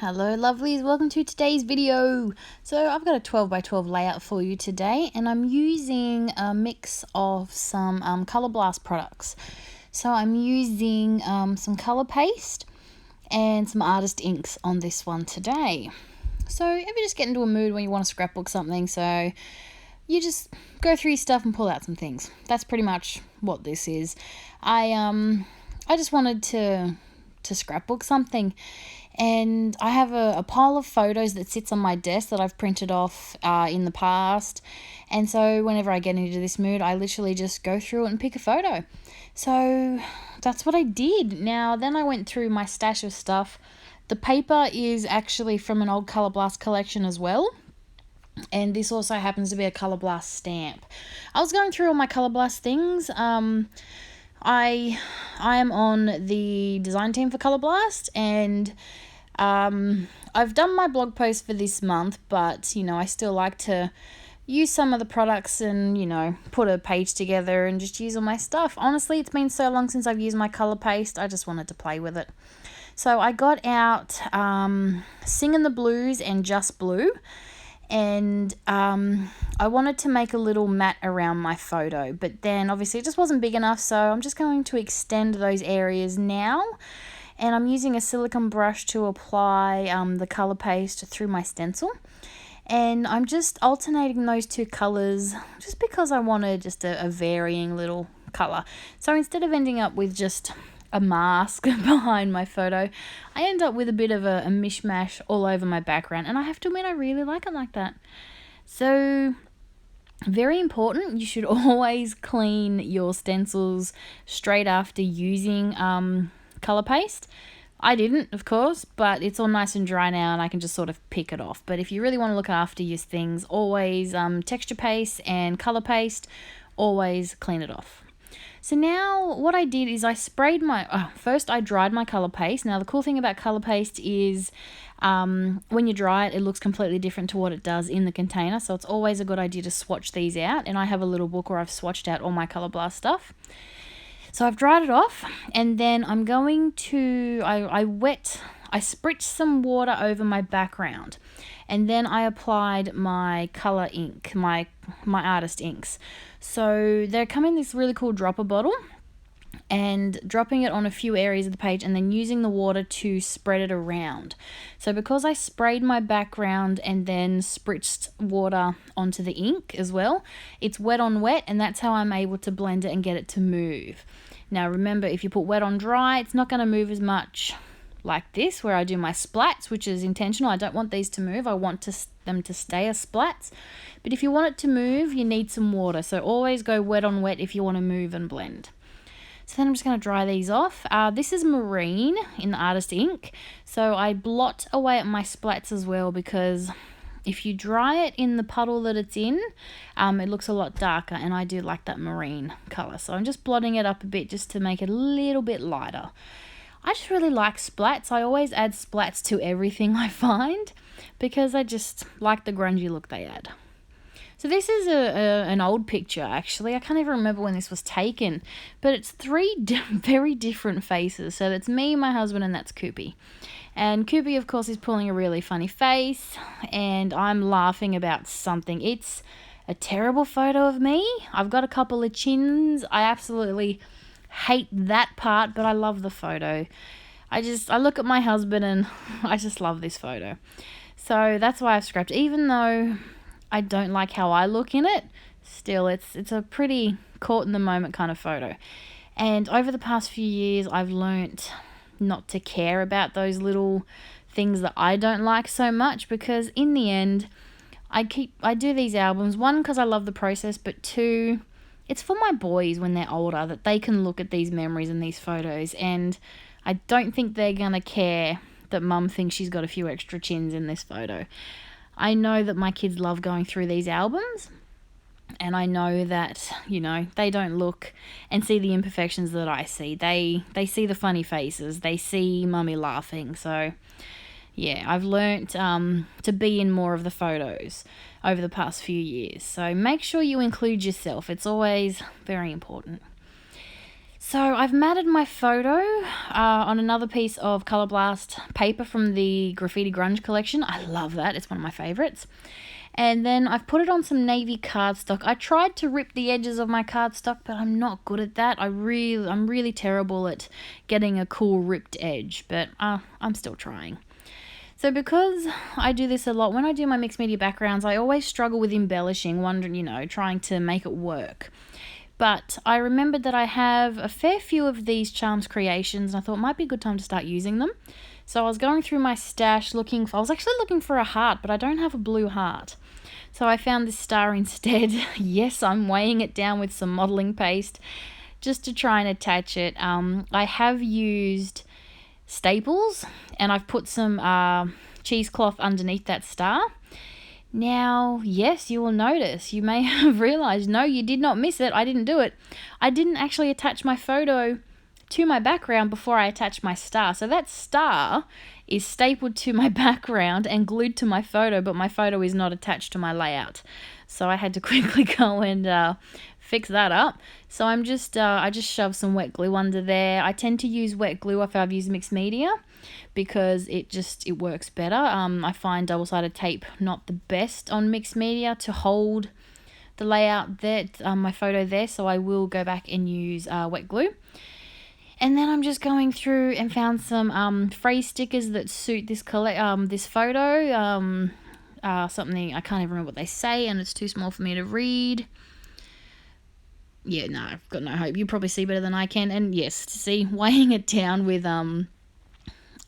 Hello lovelies, welcome to today's video. So I've got a 12 by 12 layout for you today, and I'm using a mix of some Colour Blast products. So I'm using some colour paste and some artist inks on this one today. So if you just get into a mood when you want to scrapbook something, so you just go through your stuff and pull out some things. That's pretty much what this is. I just wanted to scrapbook something, and I have a pile of photos that sits on my desk that I've printed off in the past, and so whenever I get into this mood, I literally just go through it and pick a photo. So that's what I did. Now then I went through my stash of stuff. The paper is actually from an old Colour Blast collection as well, and this also happens to be a Colour Blast stamp. I was going through all my Colour Blast things. I am on the design team for Colour Blast, and I've done my blog post for this month, but I still like to use some of the products and put a page together and just use all my stuff. Honestly, it's been so long since I've used my colour paste, I just wanted to play with it. So I got out Singin' the Blues and Just Blue, and I wanted to make a little mat around my photo, but then obviously it just wasn't big enough, so I'm just going to extend those areas now, and I'm using a silicone brush to apply the colour paste through my stencil, and I'm just alternating those two colours just because I wanted just a varying little colour. So instead of ending up with just a mask behind my photo, I end up with a bit of a mishmash all over my background, and I have to admit I really like it like that. So very important, you should always clean your stencils straight after using colour paste. I didn't, of course, but it's all nice and dry now and I can just sort of pick it off. But if you really want to look after your things, always texture paste and colour paste, always clean it off. So now what I did is I sprayed first I dried my colour paste. Now the cool thing about colour paste is when you dry it, it looks completely different to what it does in the container. So it's always a good idea to swatch these out. And I have a little book where I've swatched out all my Colour Blast stuff. So I've dried it off, and then I'm going to, I spritzed some water over my background, and then I applied my colour ink, my artist inks. So they come in this really cool dropper bottle, and dropping it on a few areas of the page and then using the water to spread it around. So because I sprayed my background and then spritzed water onto the ink as well, it's wet on wet, and that's how I'm able to blend it and get it to move. Now remember, if you put wet on dry, it's not going to move as much like this, where I do my splats, which is intentional. I don't want these to move. I want them to stay as splats. But if you want it to move, you need some water. So always go wet on wet if you want to move and blend. So then I'm just going to dry these off. This is Marine in the artist ink. So I blot away at my splats as well, because if you dry it in the puddle that it's in, it looks a lot darker, and I do like that marine colour. So I'm just blotting it up a bit just to make it a little bit lighter. I just really like splats. I always add splats to everything I find because I just like the grungy look they add. So this is an old picture, actually. I can't even remember when this was taken, but it's three very different faces. So that's me, my husband, and that's Koopy. And Koopy, of course, is pulling a really funny face, and I'm laughing about something. It's a terrible photo of me. I've got a couple of chins. I absolutely hate that part, but I love the photo. I look at my husband and I just love this photo. So that's why I've scrapped. Even though I don't like how I look in it, still it's a pretty caught in the moment kind of photo. And over the past few years, I've learnt not to care about those little things that I don't like so much, because in the end, I do these albums, one, because I love the process, but two, it's for my boys when they're older, that they can look at these memories and these photos, and I don't think they're gonna care that mum thinks she's got a few extra chins in this photo. I know that my kids love going through these albums, and I know that, they don't look and see the imperfections that I see. They see the funny faces. They see mummy laughing. So, yeah, I've learnt to be in more of the photos over the past few years. So make sure you include yourself. It's always very important. So I've matted my photo on another piece of Colour Blast paper from the Graffiti Grunge collection. I love that. It's one of my favourites. And then I've put it on some navy cardstock. I tried to rip the edges of my cardstock, but I'm not good at that. I'm really terrible at getting a cool ripped edge, but I'm still trying. So because I do this a lot, when I do my mixed media backgrounds, I always struggle with embellishing, wondering, trying to make it work. But I remembered that I have a fair few of these Charms creations, and I thought it might be a good time to start using them. So I was going through my stash I was actually looking for a heart, but I don't have a blue heart. So I found this star instead. Yes, I'm weighing it down with some modeling paste just to try and attach it. I have used staples, and I've put some cheesecloth underneath that star. Now, yes, you will notice, you may have realized, no, you did not miss it. I didn't do it. I didn't actually attach my photo to my background before I attached my star. So that star is stapled to my background and glued to my photo, but my photo is not attached to my layout. So I had to quickly go and fix that up. So I just shoved some wet glue under there. I tend to use wet glue if I've used mixed media because it works better. I find double-sided tape not the best on mixed media to hold the layout my photo there, so I will go back and use wet glue. And then I'm just going through and found some phrase stickers that suit this photo. Something, I can't even remember what they say, and it's too small for me to read. Yeah, no, I've got no hope. You probably see better than I can. And yes, see, weighing it down with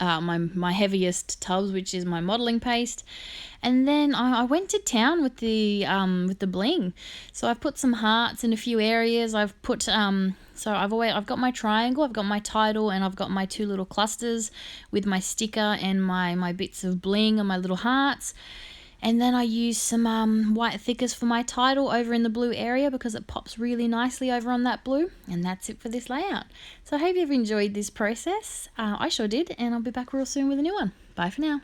my heaviest tubs, which is my modeling paste. And then I went to town with the bling. So I've put some hearts in a few areas. I've put I've got my triangle, I've got my title, and I've got my two little clusters with my sticker and my bits of bling and my little hearts. And then I use some white thickers for my title over in the blue area because it pops really nicely over on that blue. And that's it for this layout. So I hope you've enjoyed this process. I sure did, and I'll be back real soon with a new one. Bye for now.